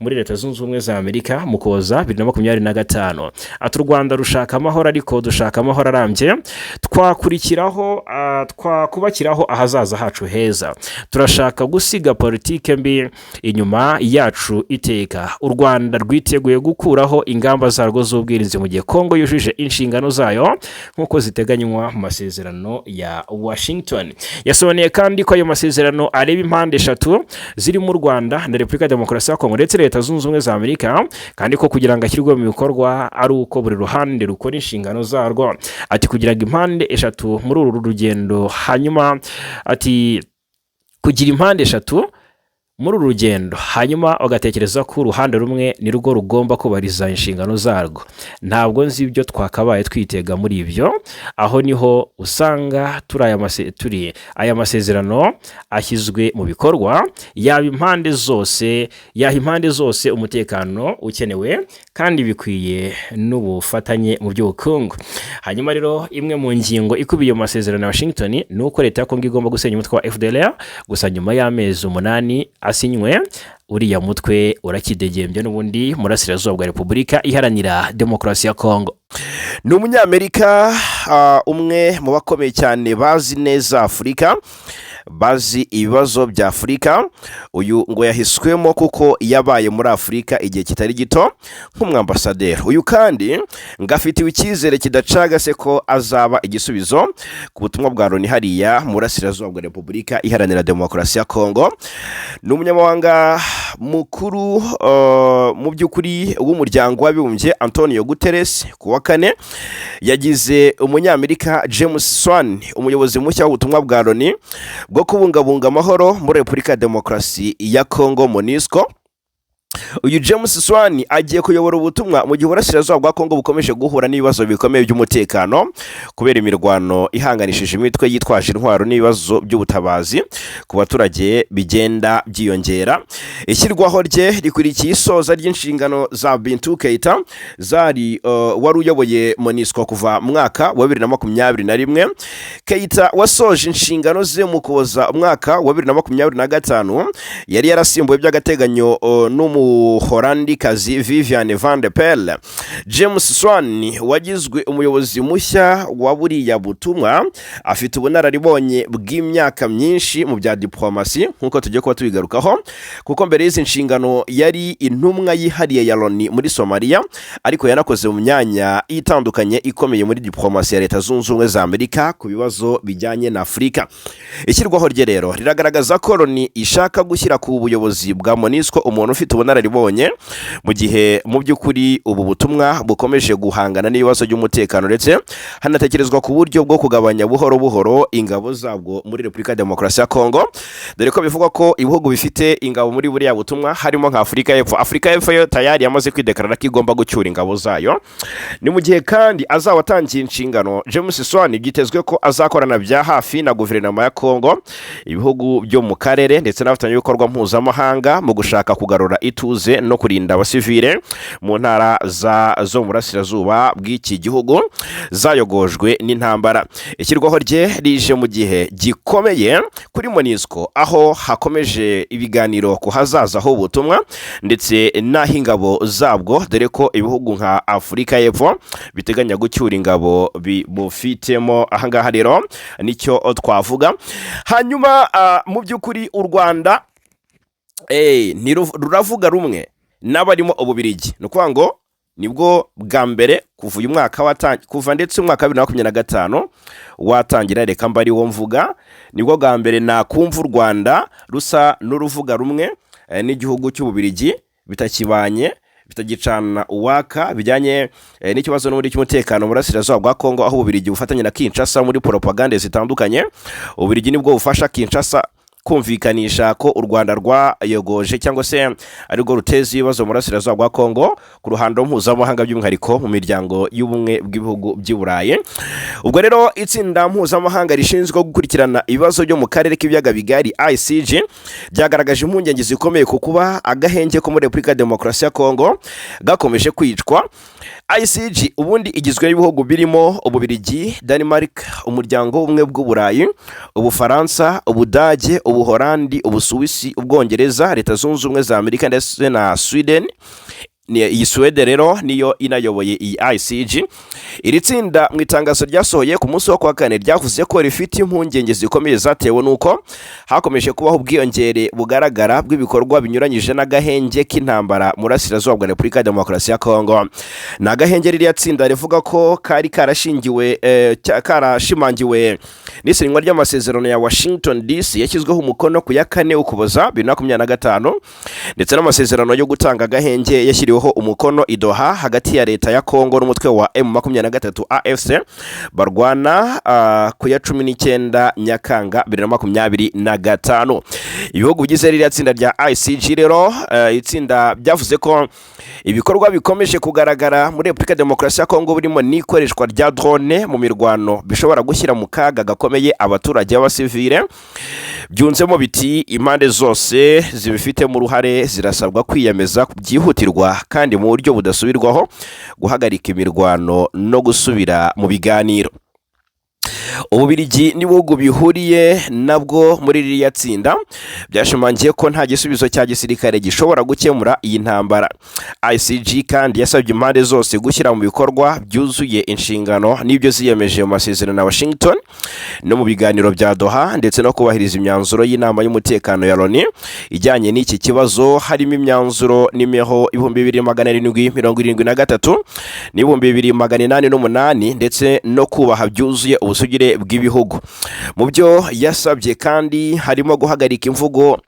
muri Leta Zunze Ubumwe za Amerika mu Ukuboza 2025. Ati u Rwanda rushaka amahoro, ariko dushaka amahoro arambye, twakubakiraho ahazaza hacu heza. Turashaka gusiga politike mbi inyuma yacu iteka. U Rwanda rwiteguye gukuraho ingamba zarwo z'ubwirinzi mu gihe Kongo yujuje inshingano zayo nk'uko ziteganywa mu masezerano ya Washington. Yasobanuye kandi ko ayo masezerano areba impande eshatu ziri mu Rwanda na Repubulika ya Demokarasi ya Kongo ndetse Leta Zunze Ubumwe za Amerika, kandi ko kugira ngo ashyirwe mu bikorwa ari uko buri ruhande rukora inshingano zarwo. Ati kugira ngo impande eshatu muri uru rugendo, hanyuma ati kugira impande eshatu muri uru rugendo hanyuma bagatekereza ko uruhande rumwe ni rwo rugomba kubariza inshingano zarwo. Ntabwo nzi ibyo twakabaye twitega muri ibyo. Aho niho usanga aya masezerano ashyizwe mu bikorwa, yaha impande zose umutekano ukenewe kandi bikwiye n'ubufatanye mu by'ubukungu. Hanyuma rero imwe mu ngingo ikubiye mu masezerano ya Washington ni uko leta ya Kongo igomba gusenya umutwe wa FDLR, gusa nyuma y'amezi 8 asinywe uriya mutwe urakidegembye n'ubundi murasirazuba bwa Repubulika Iharanira Demokarasi ya Kongo. Ni umunyamerika umwe mu bakomeye cyane bazi neza Afurika, bazi ibibazo bya Afurika. Uyu ngo yahiswemo kuko yabaye muri Afurika igihe kitari gito nk'umwambasaderi. Uyu kandi ngafitiwe icyizere kidacagase ko azaba igisubizo ku butumwa bwa Loni hariya murasirazuba bwa Repubulika Iharanira Demokarasi ya Kongo. Ni umunyamabanga mukuru mu by'ukuri w'umuryango w'abibumbye Antonio Guterres ku wa kane yagize umunyamerika James Swan umuyobozi mushya w'ubutumwa bwa Loni bwo kubungabunga amahoro muri Repubulika ya Demokarasi ya Kongo MONUSCO. Uyu James Swan agiye kuyobora ubutumwa mu gihe uburasirazuba bwa Kongo bukomeje guhura n'ibibazo bikomeye by'umutekano kubera imirwano ihanganishije imitwe yitwaje intwaro n'ibibazo by'ubutabazi ku baturage bigenda byiyongera. Ishyirwaho rye rikurikiye isoza ry'inshingano za Bintou Keita zari wari uyoboye MONUSCO kuva mwaka wa 2021. Keita wasoje inshingano ze mu Ukuboza mwaka wa 2025 yari yarasimbuwe by'agateganyo n'umuholandikazi Viviane van der Pel. James Swan wagizwe umuyobozi mushya wa buriya butumwa afite ubunararibonye bw'imyaka myinshi mu bya diplomasi nkuko tugiye kuba tubigarukaho, kuko mbere y'izi nshingano yari intumwa yihariye ya Loni muri Somalia, ariko yanakoze mu myanya itandukanye ikomeye muri diplomasi ya Leta Zunze Ubumwe za Amerika ku bibazo bijyanye na Afurika. Ishyirwaho rye rero riragaragaza ko Loni ishaka gushyira ku buyobozi bwa MONUSCO umuntu ufite ubunararibonye, mu gihe mu by'ukuri ubu butumwa bukomeje guhangana n'ibibazo by'umutekano, ndetse hanatekerezwa ku buryo bwo kugabanya buhoro buhoro ingabo zabwo muri Repubulika ya Demokarasi ya Kongo, dore ko bivugwa ko ibihugu bifite ingabo muri buriya butumwa harimo nka Afurika y'Epfo. Afurika y'Epfo yo tayari yamaze kwidekarara ko igomba gucyura ingabo zayo. Ni mu gihe kandi azaba atangiye inshingano, James Swan byitezwe ko azakorana bya hafi na guverinoma ya Kongo, ibihugu byo mu karere ndetse n'abafatanyabikorwa mpuzamahanga mu gushaka kugarura ituze no kurinda abasivile mu ntara zo mu burasirazuba bw'iki gihugu zayogojwe n'intambara. Ishyirwaho rye rije mu gihe gikomeye kuri MONUSCO, aho hakomeje ibiganiro ku hazaza h'ubutumwa ndetse n'aho ingabo zabwo, dore ko ibihugu nka Afurika y'Epfo biteganya gucyura ingabo bifitemo. Ahangaha rero nicyo twavuga. Hanyuma mu by'ukuri u Rwanda ruravuga rumwe n'abarimo Ububiligi. Ni ukuvuga ngo nibwo bwa mbere kuva uyu mwaka kuva ndetse umwaka wa 2025 watangira, reka mba ari wo mvuga, nibwo bwa mbere nakumva u Rwanda rusa n'uruvuga rumwe n'igihugu cy'Ububiligi, bitakibanye bitagicana uwaka bijyanye n'ikibazo n'uburyo cy'umutekano mu burasirazuba bwa Kongo, aho Ububiligi bufatanya na Kinshasa muri propagande zitandukanye. Ububiligi nibwo bufasha Kinshasa kumvikanisha ko u Rwanda rwayogoje cyangwa se ariko ruteza ibibazo mu burasirazuba bwa Kongo ku ruhando mpuzamahanga, by'umwihariko mu miryango y'ubumwe bw'ibihugu by'i Burayi. Ubwo rero itsinda mpuzamahanga rishinzwe gukurikirana ibibazo byo mu karere k'ibiyaga bigari ICG byagaragaje impungenge zikomeye ku kuba agahenge ko muri Repubulika ya Demokarasi ya Kongo gakomeje kwicwa. ICG ubundi igizwe n'ibihugu birimo Ububiligi, Denmark, umuryango w'ubumwe bw'u Burayi, Ubufaransa, Ubudage, Ubuholandi, Ubusuwisi, Ubwongereza, Leta Zunze Ubumwe za Amerika ndetse na Sweden. Iyi Sweden rero niyo inayoboye iyi ICG. Iri tsinda mu itangazo ryasohoye ku munsi wo kwa kane ryavuze ko rifite impungenge zikomeye zatewe nuko hakomeje kubaho ubwiyongere bugaragara bw'ibikorwa binyuranyije n'agahenge k'intambara mu burasirazuba bwa Repubulika ya Demokarasi ya Kongo. Ni agahenge ririya tsinda rivuga ko kari karashimangiwe n'isinywa ry'amasezerano ya Washington DC yashyizweho umukono ku ya 4 Ukuboza 2025, ndetse n'amasezerano yo gutanga agahenge yashyiriweho umukono i Doha hagati ya leta ya Kongo n'umutwe wa M23 AFC barwana ku ya 19 Nyakanga 2025. Ibihugu bigize ririya tsinda rya ICG rero itsinda byavuze ko ibikorwa bikomeje kugaragara muri Repubulika ya Demokarasi ya Kongo birimo n'ikoreshwa rya drone mu mirwano bishobora gushyira mu kaga gakomeye abaturage b'abasivile. Byunzemo biti impande zose zibifitemo uruhare zirasabwa kwiyemeza byihutirwa kandi mu buryo budasubirwaho guhagarika imirwano no gusubira mu biganiro. Ububiligi n'ibihugu bihuriye nabwo muri ririya tsinda byashimangiye ko nta gisubizo cya gisirikare gishobora gukemura iyi ntambara. ICG kandi yasabye impande zose gushyira mu bikorwa byuzuye inshingano n'ibyo ziyemeje mu masezerano na Washington no mu biganiro bya Doha, ndetse no kubahiriza imyanzuro y'inama y'umutekano ya Loni ijyanye n'iki kibazo, harimo imyanzuro nimero 2773 n'2808 ndetse no kubaha byuzuye ubusugire bw'ibihugu. Mu byo yasabye kandi harimo guhagarika imvugo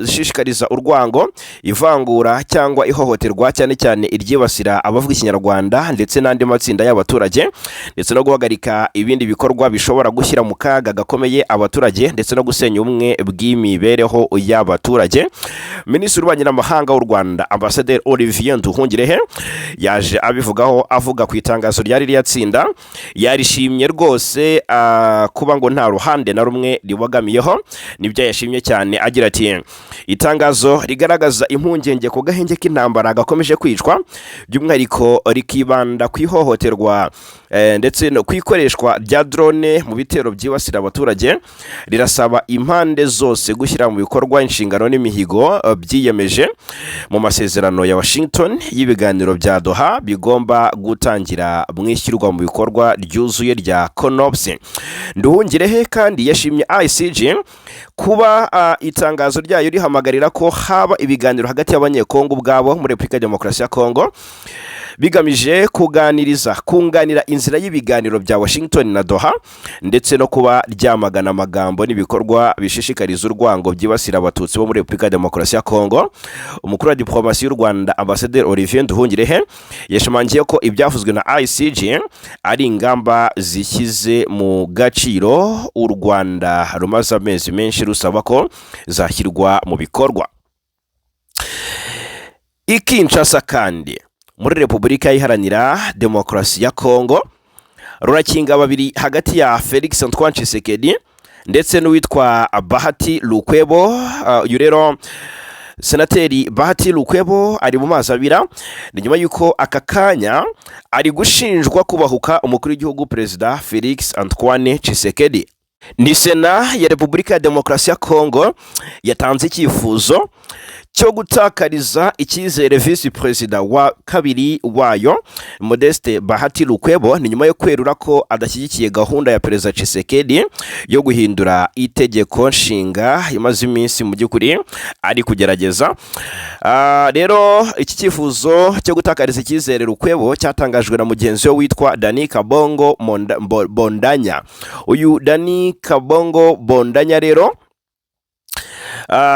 zishishikariza urwango, ivangura cyangwa ihohoterwa, cyane cyane iryibasira abavuga Ikinyarwanda ndetse n'andi matsinda y'abaturage, ndetse no guhagarika ibindi bikorwa bishobora gushyira mu kaga gakomeye abaturage ndetse no gusenya ubumwe bw'imibereho y'abaturage. Minisitiri w'Ububanyi n'Amahanga w'u Rwanda Ambasaderi Olivier Nduhungirehe yaje abivugaho avuga ku itangazo rya ririya tsinda yarishimye rwose kuba ngo nta ruhande na rumwe ribogamiyeho. Nibyo yashimye cyane agira ati itangazo rigaragaza impungenge ku gahenge k'intambara gakomeje kwicwa, by'umwihariko rikibanda ku ihohoterwa ndetse no kwikoreshwa rya drone mu bitero byibasira abaturage. Rirasaba impande zose gushyira mu bikorwa inshingano n'imihigo byiyemeje mu masezerano ya Washington y'ibiganiro bya Doha bigomba gutangira mu ishyirwa mu bikorwa ryuzuye rya CONOPS. Nduhungirehe kandi yashimye ICG kuba itangazo ryayo rihamagarira ko haba ibiganiro hagati y'abanyekongo ubwabo muri Repubulika ya Demokarasi ya Kongo bigamije kunganira inzira y'ibiganiro bya Washington na Doha, ndetse no kuba ryamagana amagambo n'ibikorwa bishishikariza urwango byibasira abatutsi bo muri Repubulika ya Demokarasi ya Kongo. Umukuru wa diplomasi y'u Rwanda Ambassadeur Olivier Nduhungirehe yashimangiye ko ibyavuzwe na ICG ari ingamba zishyize mu gaciro u Rwanda rumaze amezi menshi rusaba ko zashyirwa mu bikorwa. Kinshasa kandi muri Repubulika Iharanira Demokarasi ya Kongo rurakinga babiri hagati ya Felix Antoine Tshisekedi ndetse n'uwitwa Bahati Lukwebo. Uyu rero Senateri Bahati Lukwebo ari mu mazi abira ni nyuma y'uko aka kanya ari gushinjwa kubahuka umukuru w'igihugu Perezida Felix Antoine Tshisekedi. Ni Sena ya Repubulika ya Demokarasi ya Kongo yatanze icyifuzo cyo gutakariza icyizere Vice Perezida wa kabiri wayo Modeste Bahati Lukwebo ni nyuma yo kwerura ko adashyigikiye gahunda ya Perezida Tshisekedi yo guhindura itegeko nshinga imaze iminsi mu by'ukuri ari kugerageza. Rero iki cyifuzo cyo gutakariza icyizere Lukwebo cyatangajwe na mugenzi we witwa Dani Kabongo Bondanya. Uyu Dani Kabongo Bondanya rero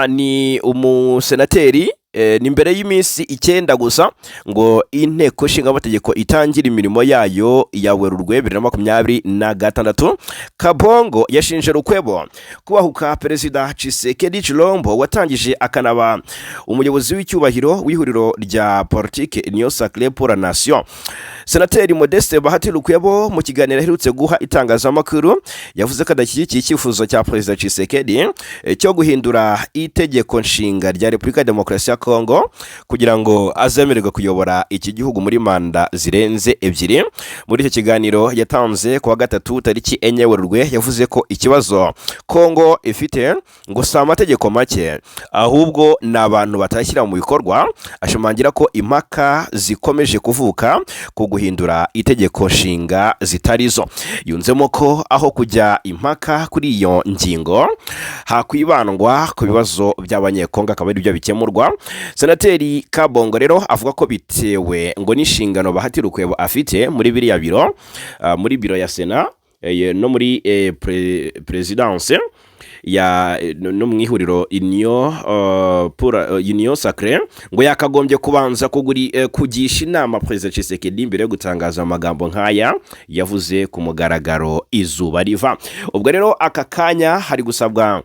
ni umusenateri ni mbere y'iminsi 9 gusa ngo inteko nshinga amategeko itangira imirimo yayo ya Werurwe 2026. Kabongo yashinje Lukwebo kubahuka Perezida Tshisekedi Chilombo watangije akanaba umuyobozi w'icyubahiro w'ihuriro rya politique Union Sacrée pour la Nation. Senateri Modeste Bahati Lukwebo mu kiganiro aherutse guha itangazamakuru yavuze ko adashyigikiye icyifuzo cya Perezida Tshisekedi cyo guhindura itegeko nshinga rya Repubulika ya Demokarasi ya Kongo kugira ngo azemererwe kuyobora iki gihugu muri manda zirenze 2. Muri icyo kiganiro yatanze ku wa gatatu tariki 4 Werurwe yavuze ko ikibazo Kongo ifite ngo si amategeko make ahubwo n'abantu batashyira mu bikorwa. Ashimangira ko impaka zikomeje kuvuka ku guhindura itegeko nshinga zitarizo. Yunzemo ko aho kujya impaka kuri iyo ngingo hakwibandwa ku bibazo by'abanyekongo akaba ari byo bikemurwa. Senateri Kabongo rero avuga ko bitewe ngo n'inshingano Bahati Lukwebo afite muri biriya biro muri biro ya Sena no muri presidence ya no mu ihuriro Union Sacrée ngo yakagombye kubanza kugisha inama Perezida Tshisekedi mbere yo gutangaza amagambo nk'aya yavuze ku mugaragaro izuba riva. Ubwo rero aka kanya hari gusabwa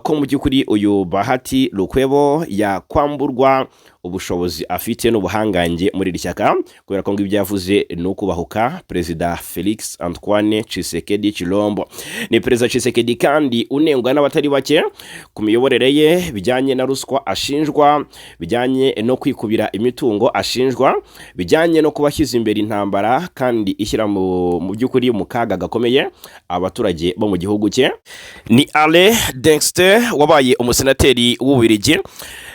ko mu by'ukuri uyu Bahati Lukwebo yakwamburwa ubushobozi afite n'ubuhangange muri iri shyaka kubera ko ngibyo yavuze no kubahuka Perezida Felix Antoine Tshisekedi Chilombo. Ni Perezida Tshisekedi kandi unengwa n'abatari bake ku miyoborere ye bijyanye na ruswa ashinjwa, bijyanye no kwikubira imitungo ashinjwa, bijyanye no kubashyiza imbere intambara kandi ishyira mu by'ukuri mu kaga gakomeye abaturage bo mu gihugu cye. Ni Alain Dexter wabaye umusenateri w'Ububiligi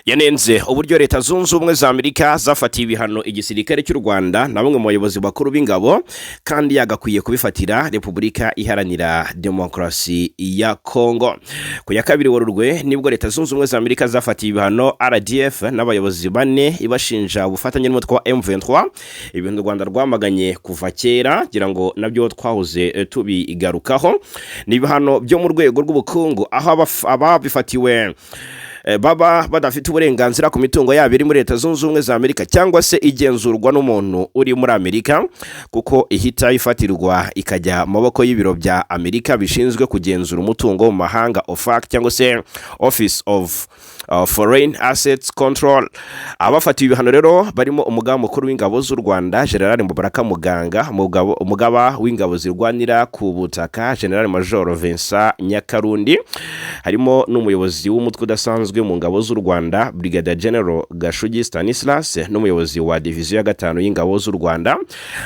yanenze uburyo Leta Zunze Ubumwe za Amerika zafatiye ibihano igisirikare cy'u Rwanda na bamwe mu bayobozi bakuru b'ingabo kandi yagakwiye kubifatira Repubulika Iharanira Demokarasi ya Kongo. Ku ya 2 Werurwe nibwo Leta Zunze Ubumwe za Amerika zafatiye ibihano RDF n'abayobozi 4 ibashinja ubufatanye n'umutwe wa M23, ibintu Rwanda rwamaganye kuva kera gira ngo nabyo twahoze tubigarukaho. Ni ibihano byo mu rwego rw'ubukungu aho ababifatiwe baba badafite uburenganzira ku mitungo yabo iri muri Leta Zunze Ubumwe za Amerika cyangwa se igenzurwa n'umuntu uri muri Amerika, kuko ihita ifatirwa ikajya mu maboko y'ibiro bya Amerika bishinzwe kugenzura umutungo mu mahanga OFAC cyangwa se Office of Foreign Assets Control. Abafatiwe ibihano rero barimo umugaba mukuru w'ingabo z'u Rwanda General Mubaraka Muganga, umugaba w'ingabo zirwanira ku butaka General Major Vincent Nyakarundi, harimo n'umuyobozi w'umutwe udasanzwe mu ngabo z'u Rwanda Brigadier General Gashugi Stanislas, n'umuyobozi wa division ya 5 y'ingabo z'u Rwanda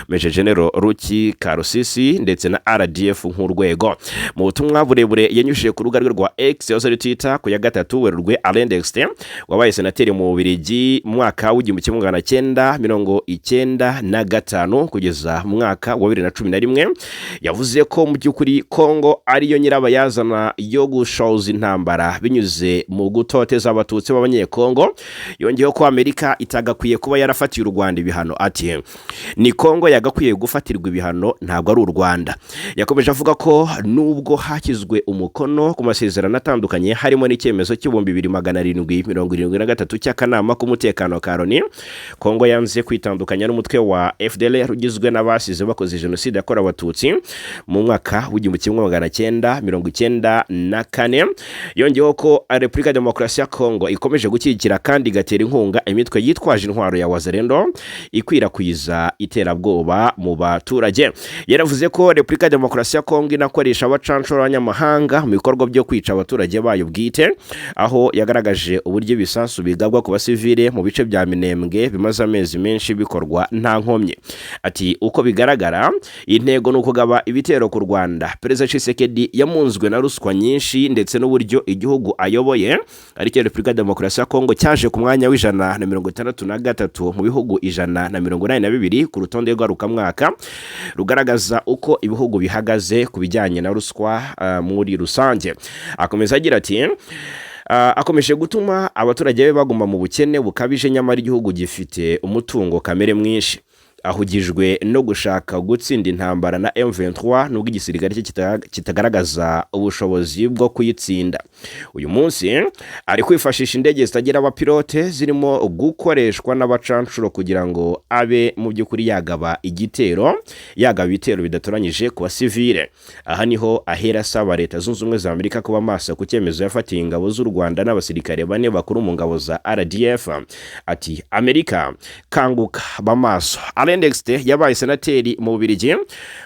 Major General Ruki Karusisi, ndetse na RDF nk'urwego. Mu butumwa burebure yanyujije ku rubuga rwa X yose Twitter ku ya 3 Werurwe, Alain Dexter wabaye senateri mu Bubiligi mu mwaka w'1995 kugeza mu mwaka wa 2011 yavuze ko mu by'ukuri Kongo ariyo nyirabayazana yo gushoza intambara binyuze mu gutoteza abatutsi b'abanyekongo. Yongeyeho ko Amerika itagakwiye kuba yarafatiye u Rwanda ibihano, ati ni Kongo yagakwiye gufatirwa ibihano, ntabwo ari u Rwanda. Yakomeje avuga ko nubwo hakizwe umukono ku masezerano atandukanye harimo n'icyemezo cy'ibihumbi 2773 cy'akanama k'umutekano ka Loni, Kongo yanze kwitandukanya n'umutwe wa FDLR ugizwe n'abasize bakoze jenoside yakorewe abatutsi mu mwaka w'1994. Yongeyeho ko Repubulika Demokarasi ya Kongo ikomeje gushyigikira kandi igatera inkunga imitwe yitwaje intwaro ya Wazalendo ikwirakwiza iterabwoba mu baturage. Yaravuze ko Repubulika Demokarasi ya Kongo inakoresha abacanshuro b'abanyamahanga mu bikorwa byo kwica abaturage bayo bwite, aho yagaragaje uburyo ibisasu bigabwa ku basivile mu bice bya Minembwe bimaze amezi menshi bikorwa nta nkomyi. Ati uko bigaragara intego no kugaba ibitero ku Rwanda. Perezida Tshisekedi yamunzwe na ruswa nyinshi ndetse n'uburyo igihugu ayoboye ari cyo Repubulika Demokarasi ya Kongo cyaje ku mwanya w'163 mu bihugu 182 ku rutonde rw'arukamwaka rugaragaza uko ibihugu bihagaze ku bijyanye na ruswa muri rusange. Akomeza agira ati akomeje gutuma abaturage be baguma mu bukene bukabije, nyamara igihugu gifite umutungo kamere mwinshi. Ahugijwe no gushaka gutsinda intambara na M23 nubwo igisirikare cye kitagaragaza ubushobozi bwo kuyitsinda. Uyu munsi ari kwifashisha indege zitagira abapilote zirimo gukoreshwa n'abacanshuro kugira ngo abe mu by'ukuri yagaba ibitero bidatoranyije ku basivile. Aha niho ahera asaba Leta Zunze Ubumwe za Amerika kuba maso ku cyemezo yafatiye ingabo z'u Rwanda n'abasirikare 4 bakuru mu ngabo za RDF. Ati Amerika kanguka bamaso. Alain Dexter yabaye senateri mu Bubiligi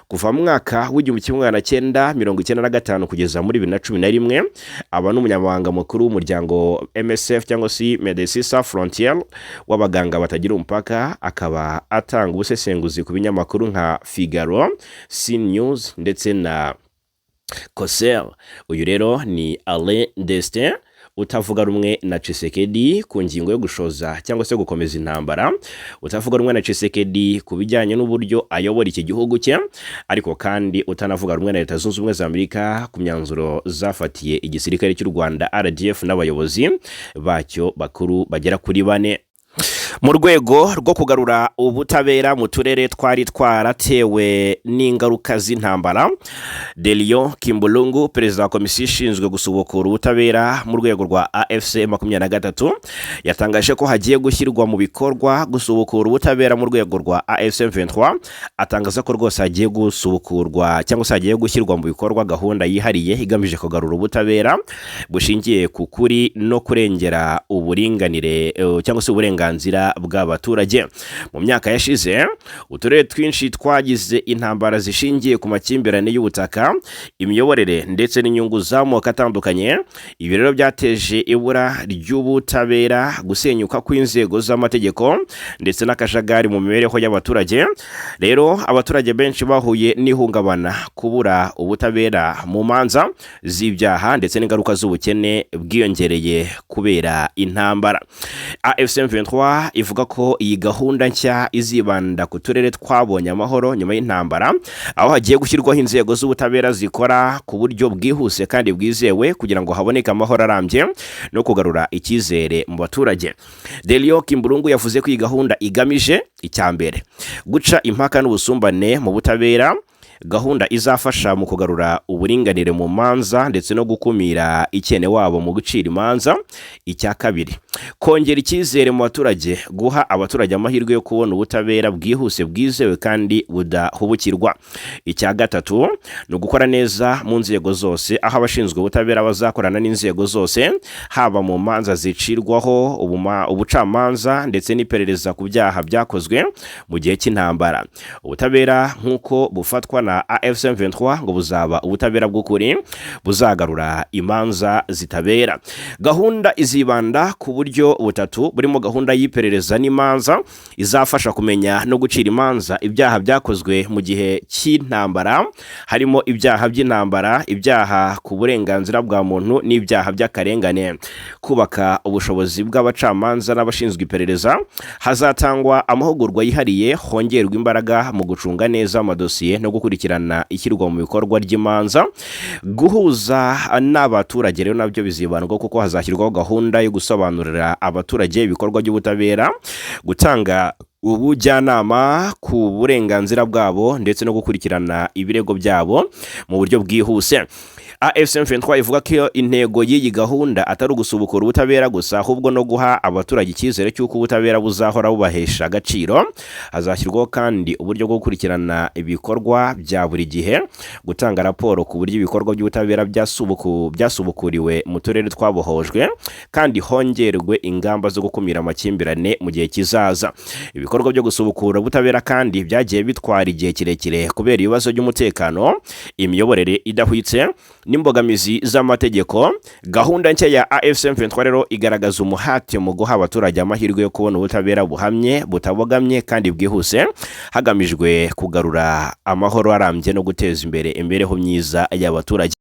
kuva mu mwaka w'1995 kugeza muri 2011, aba n'umunyamabanga mukuru w'umuryango MSF cyangwa se Médecins Sans Frontières w'abaganga batagira umupaka, akaba atanga ubusesenguzi ku binyamakuru nka Figaro, CNews ndetse na Koser. Uyu rero ni Alain Dexter utavuga rumwe na Tshisekedi ku ngingo yo gushoza cyangwa se gukomeza intambara, utavuga rumwe na Tshisekedi ku bijyanye n'uburyo ayobora iki gihugu cye, ariko kandi utanavuga rumwe na Leta Zunze Ubumwe za Amerika ku myanzuro zafatiye igisirikare cy'u Rwanda RDF n'abayobozi bacyo bakuru bagera kuri 4. Mu rwego rwo kugarura ubutabera mu turere twari twaratewe n'ingaruka z'intambara, Delion Kimbulungu, perezida wa komisiyo ishinzwe gusubukura ubutabera mu rwego rwa AFC 23, yatangaje ko hagiye gushyirwa mu bikorwa gusubukura ubutabera mu rwego rwa AFC 23. Atangaza ko rwose hagiye gusubukurwa cyangwa se hagiye gushyirwa mu bikorwa gahunda yihariye igamije kugarura ubutabera bushingiye ku kuri no kurengera uburinganire cyangwa se uburenganzira bw'abaturage. Mu myaka yashize uturere twinshi twagize intambara zishingiye ku makimbirane y'ubutaka, imiyoborere ndetse n'inyungu z'amoko atandukanye. Ibi rero byateje ibura ry'ubutabera, gusenyuka kw'inzego z'amategeko ndetse n'akajagari mu mibereho y'abaturage. Rero abaturage benshi bahuye n'ihungabana, kubura ubutabera mu manza z'ibyaha ndetse n'ingaruka z'ubukene bwiyongereye kubera intambara. AFC 23 ivuga ko iyi gahunda nshya izibanda ku turere twabonye amahoro nyuma y'intambara, aho hagiye gushyirwaho inzego z'ubutabera zikora ku buryo bwihuse kandi bwizewe kugira ngo haboneke amahoro arambye no kugarura icyizere mu baturage. Delion Kimbulungu yavuze ko iyi gahunda igamije icyambere guca impaka n'ubusumbane mu butabera, gahunda izafasha mu kugarura uburinganire mu manza ndetse no gukumira ikene wabo mu gucira imanza. Icya kabiri, kongera icyizere mu baturage, guha abaturage amahirwe yo kubona ubutabera bwihuse, bwizewe kandi budahubukirwa. Icya gatatu, ni ugukora neza mu nzego zose, aho abashinzwe ubutabera bazakorana n'inzego zose, haba mu manza zicirwaho ubucamanza ndetse n'iperereza ku byaha byakozwe mu gihe cy'intambara. Ubutabera nk'uko bufatwa na AFC M23 ngo buzaba ubutabera bw'ukuri buzagarura imanza zitabera. Gahunda izibanda ku buryo butatu, burimo gahunda y'iperereza n'imanza izafasha kumenya no gucira imanza ibyaha byakozwe mu gihe cy'intambara, harimo ibyaha by'intambara, ibyaha ku burenganzira bwa muntu n'ibyaha by'akarengane. Kubaka ubushobozi bw'abacamanza n'abashinzwe iperereza, hazatangwa amahugurwa yihariye, hongerwa imbaraga mu gucunga neza amadosiye no gukurikirana ishyirwa mu bikorwa ry'imanza. Guhuza n'abaturage rero nabyo bizibandwa, kuko hazashyirwaho gahunda yo gusobanurira abaturage ibikorwa by'ubutabera, gutanga ubujyanama ku burenganzira bwabo ndetse no gukurikirana ibirego byabo mu buryo bwihuse. AFC M23 ivuga ko intego y'iyi gahunda atari ugusubukura ubutabera gusa, ahubwo no guha abaturage icyizere cy'uko ubutabera buzahora bubahesha agaciro. Hazashyirwaho kandi uburyo bwo gukurikirana ibikorwa bya buri gihe, gutanga raporo ku buryo ibikorwa by'ubutabera byasubukuriwe mu turere twabohojwe, kandi hongerwe ingamba zo gukumira amakimbirane mu gihe kizaza. Ibikorwa byo gusubukura ubutabera kandi byagiye bitwara igihe kirekire kubera ibibazo by'umutekano, imiyoborere idahwitse n'imbogamizi z'amategeko. Gahunda nshya ya AFC M23 rero igaragaza umuhate mu guha abaturage amahirwe yo kubona ubutabera buhamye, butabogamye kandi bwihuse, hagamijwe kugarura amahoro arambye no guteza imbere imibereho myiza y'abaturage.